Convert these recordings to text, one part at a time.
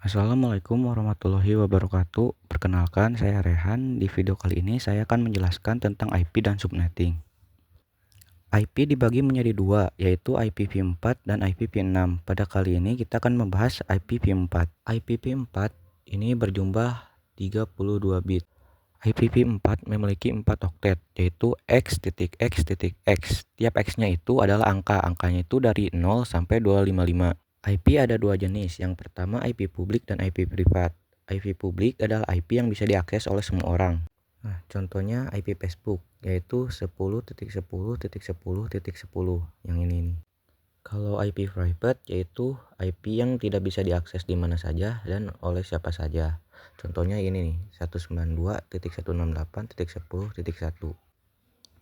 Assalamualaikum warahmatullahi wabarakatuh. Perkenalkan, saya Rehan. Di video kali ini saya akan menjelaskan tentang IP dan subnetting. IP dibagi menjadi dua, yaitu IPv4 dan IPv6. Pada kali ini kita akan membahas IPv4. IPv4 ini berjumlah 32 bit. IPv4 memiliki 4 oktet, yaitu x.x.x. Tiap x-nya itu adalah angka. Angkanya itu dari 0 sampai 255. IP ada dua jenis. Yang pertama IP publik dan IP privat. IP publik adalah IP yang bisa diakses oleh semua orang. Nah, contohnya IP Facebook, yaitu 10.10.10.10 yang ini nih. Kalau IP private yaitu IP yang tidak bisa diakses di mana saja dan oleh siapa saja. Contohnya ini nih, 192.168.10.1.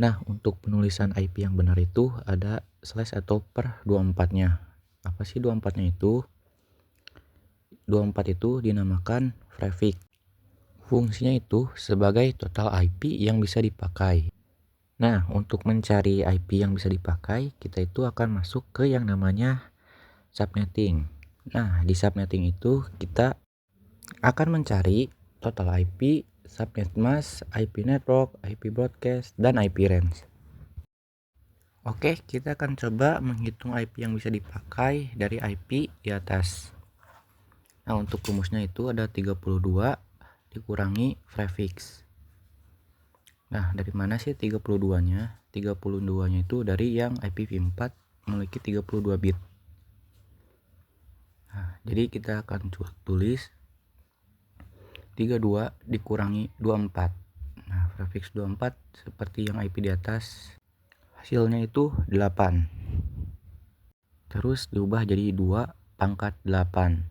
Nah, untuk penulisan IP yang benar itu ada slash atau per 24-nya. Apa sih 24-nya itu? 24 itu dinamakan prefix. Fungsinya itu sebagai total IP yang bisa dipakai. Nah, untuk mencari IP yang bisa dipakai, kita itu akan masuk ke yang namanya subnetting. Nah, di subnetting itu kita akan mencari total IP, subnet mask, IP network, IP broadcast, dan IP range. Oke, kita akan coba menghitung IP yang bisa dipakai dari IP di atas. Nah, untuk rumusnya itu ada 32 dikurangi prefix. Nah, dari mana sih 32-nya? 32-nya itu dari yang IPv4 memiliki 32 bit. Nah, jadi kita akan tulis 32 dikurangi 24. Nah, prefix 24 seperti yang IP di atas. Hasilnya itu 8. Terus diubah jadi 2 pangkat 8.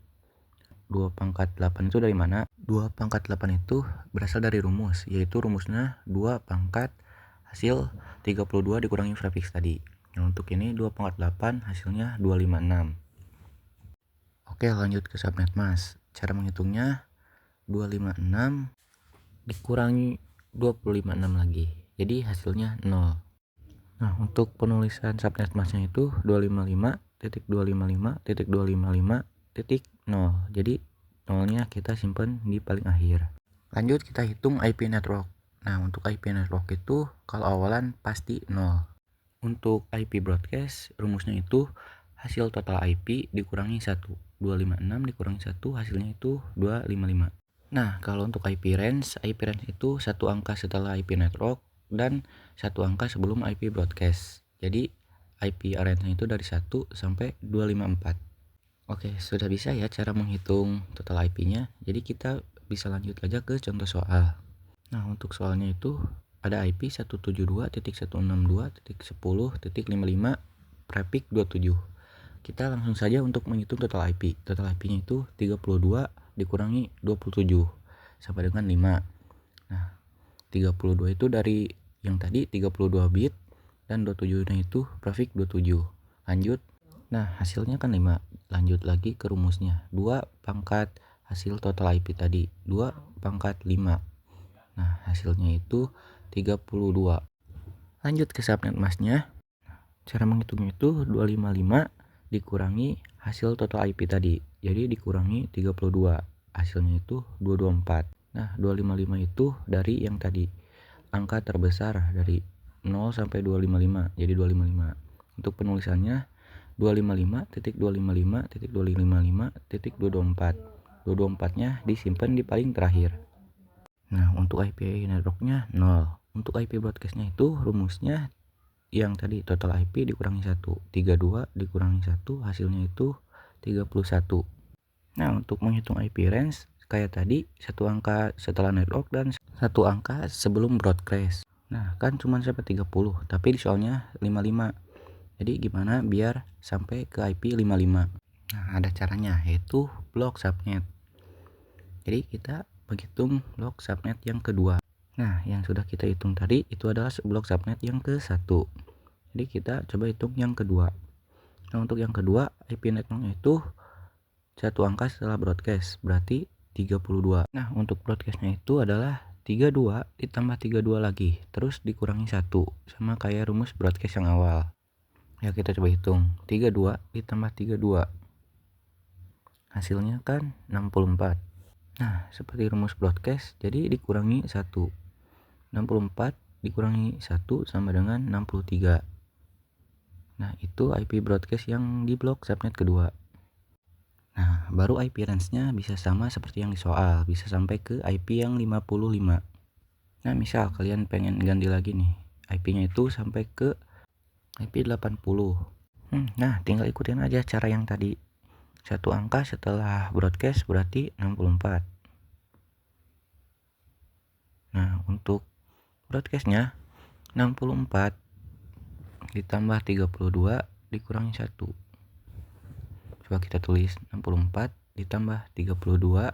2 pangkat 8 itu dari mana? 2 pangkat 8 itu berasal dari rumus, yaitu rumusnya 2 pangkat hasil 32 dikurangi prefix tadi. Nah, untuk ini 2 pangkat 8 hasilnya 256. Oke, lanjut ke subnet mask. Cara menghitungnya 256 dikurangi 256 lagi. Jadi hasilnya 0. Nah, untuk penulisan subnet masknya itu 255.255.255.0. Jadi nolnya kita simpan di paling akhir. Lanjut kita hitung IP network. Nah, untuk IP network itu kalau awalan pasti 0. Untuk IP broadcast rumusnya itu hasil total IP dikurangi 1. 256 dikurangi 1 hasilnya itu 255. Nah, kalau untuk IP range itu satu angka setelah IP network dan satu angka sebelum IP broadcast. Jadi IP range itu dari 1 sampai 254. Oke, sudah bisa ya cara menghitung total IP-nya. Jadi kita bisa lanjut aja ke contoh soal. Nah, untuk soalnya itu ada IP 172.162.10.55 prefix 27. Kita langsung saja untuk menghitung total IP. Total IP-nya itu 32 dikurangi 27 sama dengan 5. Nah, 32 itu dari yang tadi 32 bit dan 27-nya itu prefix 27. Lanjut. Nah, hasilnya kan 5. Lanjut lagi ke rumusnya. 2 pangkat hasil total IP tadi. 2 pangkat 5. Nah, hasilnya itu 32. Lanjut ke subnet masknya. Cara menghitungnya itu 255 dikurangi hasil total IP tadi. Jadi dikurangi 32. Hasilnya itu 224. Nah, 255 itu dari yang tadi. Angka terbesar dari 0 sampai 255. Jadi 255. Untuk penulisannya 255.255.255.224. 224-nya disimpan di paling terakhir. Nah, untuk IP networknya 0. Untuk IP broadcastnya itu rumusnya yang tadi total IP dikurangi 1. 32 dikurangi 1 hasilnya itu 31. Nah, untuk menghitung IP range kayak tadi satu angka setelah network dan satu angka sebelum broadcast. Nah, kan cuma sampai 30, tapi di soalnya 55. Jadi gimana biar sampai ke IP 55? Nah, ada caranya yaitu blok subnet. Jadi kita menghitung blok subnet yang kedua. Nah, yang sudah kita hitung tadi itu adalah blok subnet yang ke-1. Jadi kita coba hitung yang kedua. Nah, untuk yang kedua IP networknya itu satu angka setelah broadcast, berarti 32. Nah, untuk broadcastnya itu adalah 32 ditambah 32 lagi, terus dikurangi 1, sama kayak rumus broadcast yang awal. Ya, kita coba hitung. 32 ditambah 32. hasilnya kan 64. Nah, seperti rumus broadcast, jadi dikurangi 1. 64 dikurangi 1 sama dengan 63. Nah, itu IP broadcast yang di blok subnet kedua. Nah, baru IP range-nya bisa sama seperti yang di soal, bisa sampai ke IP yang 55. Nah, misal kalian pengen ganti lagi nih, IP-nya itu sampai ke IP 80. Nah, tinggal ikutin aja cara yang tadi. Satu angka setelah broadcast berarti 64. Nah, untuk broadcastnya 64 ditambah 32 dikurangi 1. Coba kita tulis 64 ditambah 32,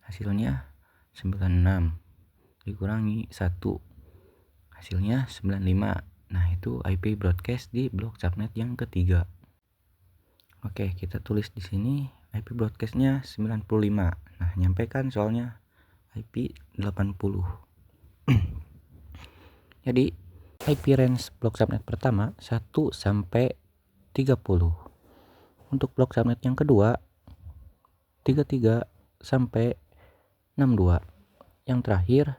hasilnya 96 dikurangi 1, hasilnya 95. Nah, itu IP broadcast di blok subnet yang ketiga. Oke, kita tulis di sini IP broadcastnya 95. Nah, nyampaikan soalnya IP 80. Jadi IP range blok subnet pertama 1 sampai 30. Untuk blok subnet yang kedua 33 sampai 62. Yang terakhir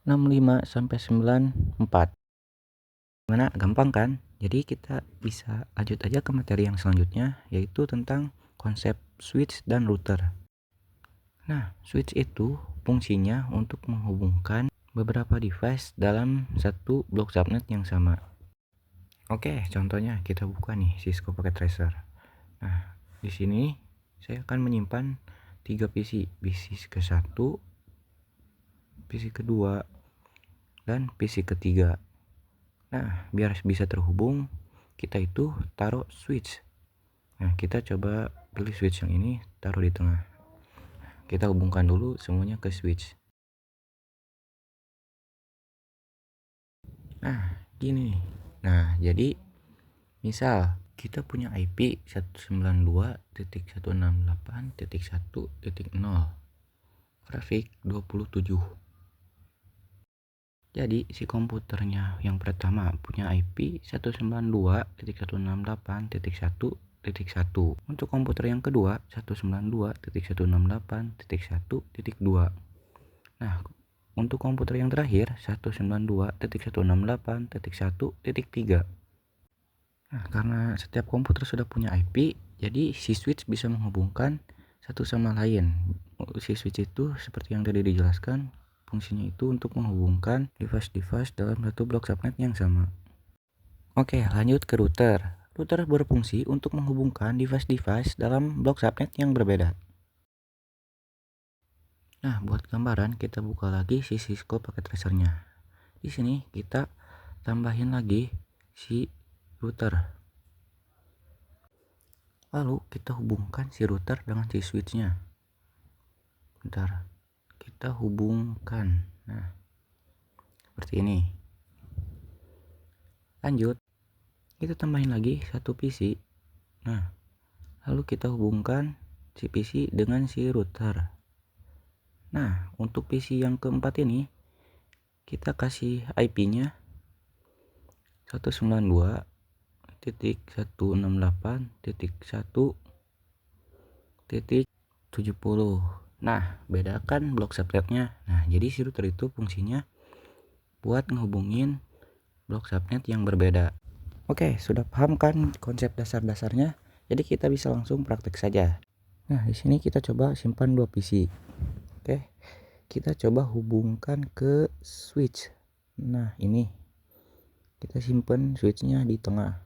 65 sampai 94. Gimana? Gampang kan? Jadi kita bisa lanjut aja ke materi yang selanjutnya, yaitu tentang konsep switch dan router. Nah, switch itu fungsinya untuk menghubungkan beberapa device dalam satu blok subnet yang sama. Oke, contohnya kita buka nih Cisco Packet Tracer. Nah, di sini saya akan menyimpan 3 PC, PC ke-1, PC kedua, dan PC ketiga. Nah, biar bisa terhubung, kita itu taruh switch. Nah, kita coba pilih switch yang ini, taruh di tengah. Kita hubungkan dulu semuanya ke switch. Nah, gini. Nah, jadi misal kita punya IP 192.168.1.0, grafik 27. Jadi si komputernya yang pertama punya IP 192.168.1.1. Untuk komputer yang kedua 192.168.1.2. Nah, untuk komputer yang terakhir 192.168.1.3. Nah, karena setiap komputer sudah punya IP, jadi si switch bisa menghubungkan satu sama lain. Si switch itu seperti yang tadi dijelaskan, fungsinya itu untuk menghubungkan device-device dalam satu blok subnet yang sama. Oke, lanjut ke router. Router berfungsi untuk menghubungkan device-device dalam blok subnet yang berbeda. Nah, buat gambaran kita buka lagi si Cisco Packet Tracer-nya. Di sini kita tambahin lagi si router. Lalu kita hubungkan si router dengan si switch-nya. Bentar. Kita hubungkan. Nah, seperti ini. Lanjut, kita tambahin lagi satu PC. Nah, lalu kita hubungkan si PC dengan si router. Nah, untuk PC yang keempat ini kita kasih IP-nya 192.168.1.70. Nah, bedakan blok subnetnya. Nah, jadi si router itu fungsinya buat ngehubungin blok subnet yang berbeda. Oke, sudah paham kan konsep dasar-dasarnya? Jadi kita bisa langsung praktek saja. Nah, di sini kita coba simpan 2 PC. Oke. Kita coba hubungkan ke switch. Nah, ini. Kita simpan switchnya di tengah.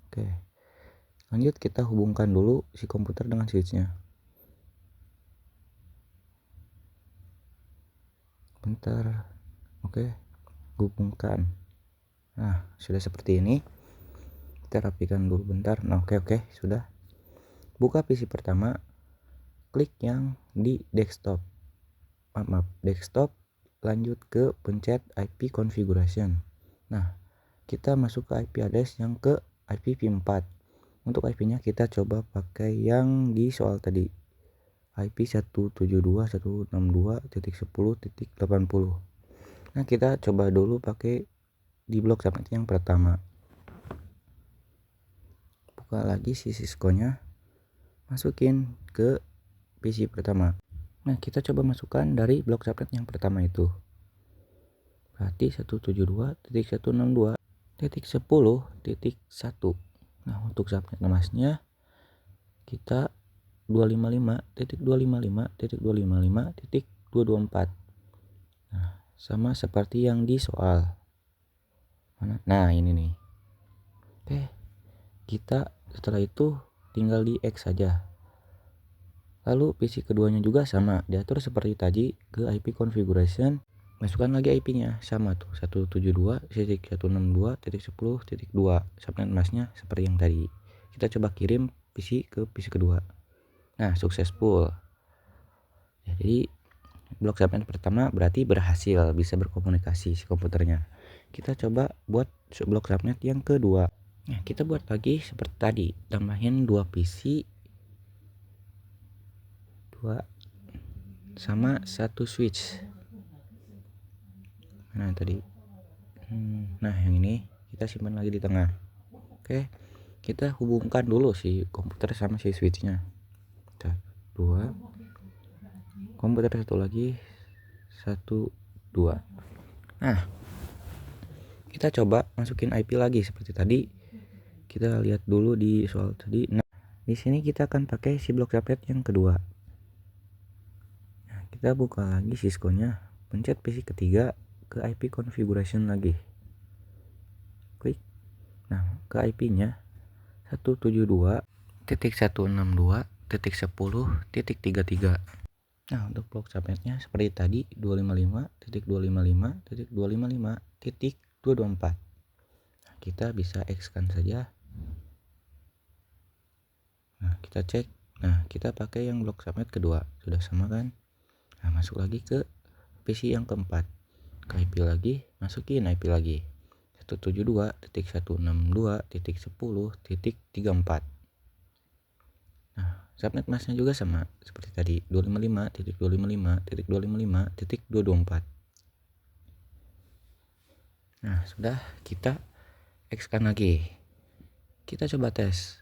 Oke. Lanjut kita hubungkan dulu si komputer dengan switchnya. Bentar. Oke. Hubungkan. Nah, sudah seperti ini. Kita rapikan dulu bentar. Nah, oke, sudah. Buka PC pertama, klik yang di desktop. Desktop, lanjut ke pencet IP configuration. Nah, kita masuk ke IP address yang ke IPv4. Untuk IP-nya kita coba pakai yang di soal tadi. IP 172.162.10.80. Nah, kita coba dulu pakai di blok subnet yang pertama. Buka lagi si Cisco-nya. masukin ke PC pertama. Nah, kita coba masukkan dari blok subnet yang pertama itu. Berarti 172.162.10.1. Nah, untuk subnet masnya kita 255.255.255.224. Nah, sama seperti yang di soal. Nah, ini nih. Oke. Kita setelah itu tinggal di X saja. Lalu PC keduanya juga sama, diatur seperti tadi ke IP configuration. Masukkan lagi IP-nya sama tuh 172.162.10.2. Subnet masnya seperti yang tadi. Kita coba kirim PC ke PC kedua. Nah, successful. Jadi blok subnet pertama berarti berhasil, bisa berkomunikasi si komputernya. Kita coba buat blok subnet yang kedua. Nah, kita buat lagi seperti tadi, tambahin 2 PC 2 sama 1 switch. Nah, tadi. Nah, yang ini kita simpan lagi di tengah. Oke. Kita hubungkan dulu si komputer sama si switchnya. 2 komputer satu lagi 1 2. Nah, kita coba masukin IP lagi seperti tadi. Kita lihat dulu di soal tadi. Nah, di sini kita akan pakai si blok subnet yang kedua. Nah, kita buka lagi Cisco-nya, pencet PC ketiga, ke IP configuration lagi. Klik. Nah, ke IP-nya 172.162.10.33. Nah, untuk blok subnetnya seperti tadi 255.255.255.224. Nah, kita bisa X-kan saja. Nah, kita cek. Nah, kita pakai yang blok subnet kedua. Sudah sama kan? Nah, masuk lagi ke PC yang keempat. Ke IP lagi, masukin IP lagi. 172.162.10.34. Nah, subnet masnya juga sama seperti tadi 255.255.255.224. Nah, sudah, kita X-kan lagi. Kita coba tes.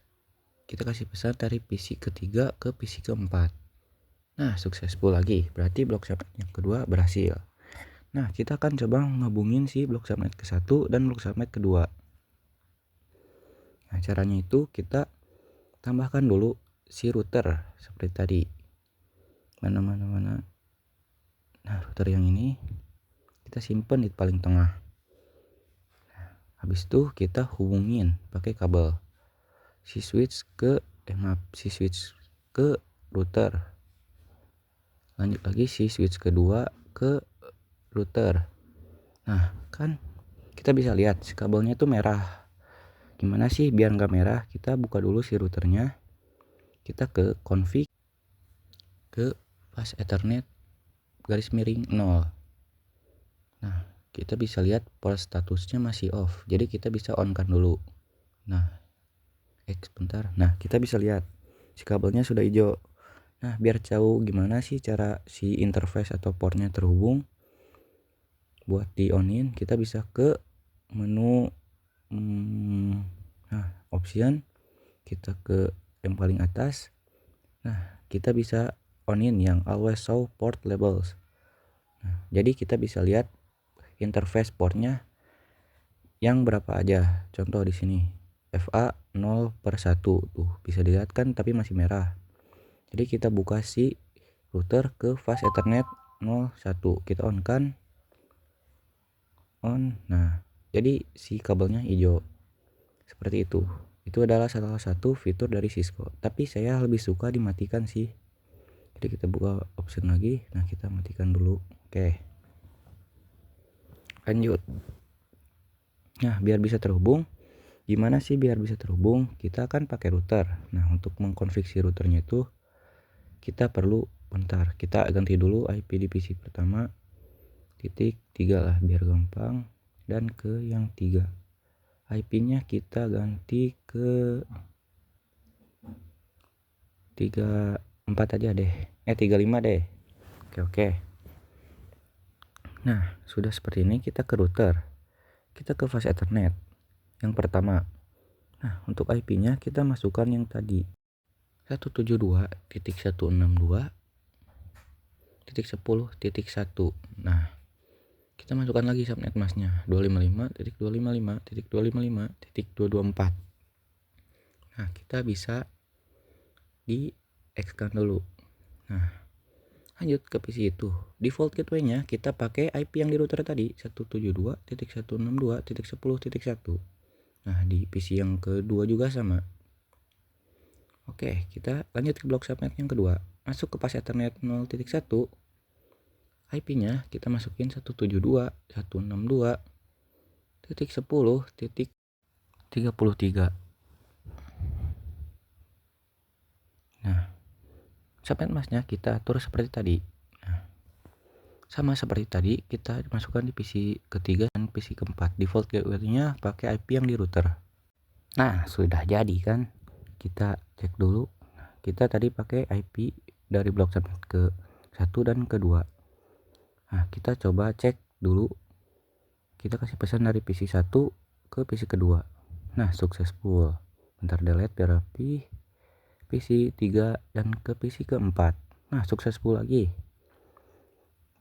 Kita kasih pesan dari PC ketiga ke PC keempat. Nah, successful lagi. Berarti blok subnet yang kedua berhasil. Nah, kita akan coba ngehubungin si blok subnet ke-1 dan blok subnet kedua. Nah, caranya itu kita tambahkan dulu si router seperti tadi. Mana. Nah, router yang ini kita simpan di paling tengah. Nah, habis itu kita hubungin pakai kabel si switch ke router. Lanjut lagi si switch kedua ke router. Nah, kan kita bisa lihat si kabelnya itu merah. Gimana sih biar nggak merah? Kita buka dulu si routernya. Kita ke config, ke fast ethernet garis miring 0. Nah, kita bisa lihat port statusnya masih off. Jadi kita bisa on kan dulu. Nah, bentar. Nah, kita bisa lihat si kabelnya sudah hijau. Nah, biar tahu gimana sih cara si interface atau portnya terhubung, buat di onin kita bisa ke menu option, kita ke yang paling atas. Nah, kita bisa onin yang always show port labels. Nah, jadi kita bisa lihat interface portnya yang berapa aja. Contoh di sini FA 0/1 tuh bisa dilihat kan, tapi masih merah. Jadi kita buka si router ke fast ethernet 01, kita on kan, on. Nah, jadi si kabelnya hijau seperti itu. Itu adalah salah satu fitur dari Cisco, tapi saya lebih suka dimatikan sih. Jadi kita buka option lagi. Nah, kita matikan dulu. Oke, lanjut. Nah, biar bisa terhubung, gimana sih biar bisa terhubung? Kita akan pakai router. Nah, untuk mengkonfigurasi routernya itu kita perlu, bentar, kita ganti dulu IP di PC pertama .3 lah biar gampang, dan ke yang 3 IP-nya kita ganti ke 34 aja deh, 35 deh. Oke. Nah, sudah seperti ini, kita ke router, kita ke fast ethernet yang pertama. Nah, untuk IP-nya kita masukkan yang tadi 172.162.10.1. Nah, kita masukkan lagi subnet masknya 255.255.255.224. Nah, kita bisa di X-kan dulu. Nah, lanjut ke PC itu. Default gateway-nya kita pakai IP yang di router tadi 172.162.10.1. Nah, di PC yang kedua juga sama. Oke, kita lanjut ke blok subnet yang kedua. Masuk ke pas Ethernet 0.1. IP-nya kita masukin 172.162.10.33. Nah, subnet masknya kita atur seperti tadi. Nah, sama seperti tadi kita masukkan di PC ketiga dan PC keempat. Default gateway-nya pakai IP yang di router. Nah, sudah jadi kan? Kita cek dulu. Kita tadi pakai IP dari blok subnet ke 1 dan kedua. Nah, kita coba cek dulu. Kita kasih pesan dari PC 1 ke PC kedua. Nah, successful. Bentar delete biar rapi. PC 3 dan ke PC keempat. Nah, successful lagi.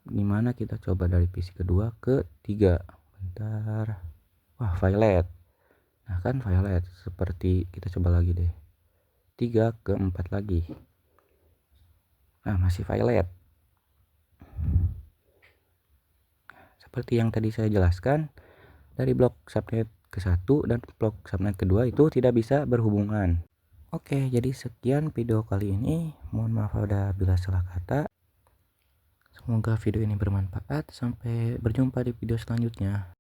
Gimana kita coba dari PC kedua ke 3. Bentar. Wah, violet. Nah, kan violet. Seperti kita coba lagi deh. 3 ke 4 lagi. Nah, masih violet. Seperti yang tadi saya jelaskan, dari blok subnet ke 1 dan blok subnet kedua itu tidak bisa berhubungan. Oke, jadi sekian video kali ini. Mohon maaf bila salah kata. Semoga video ini bermanfaat. Sampai berjumpa di video selanjutnya.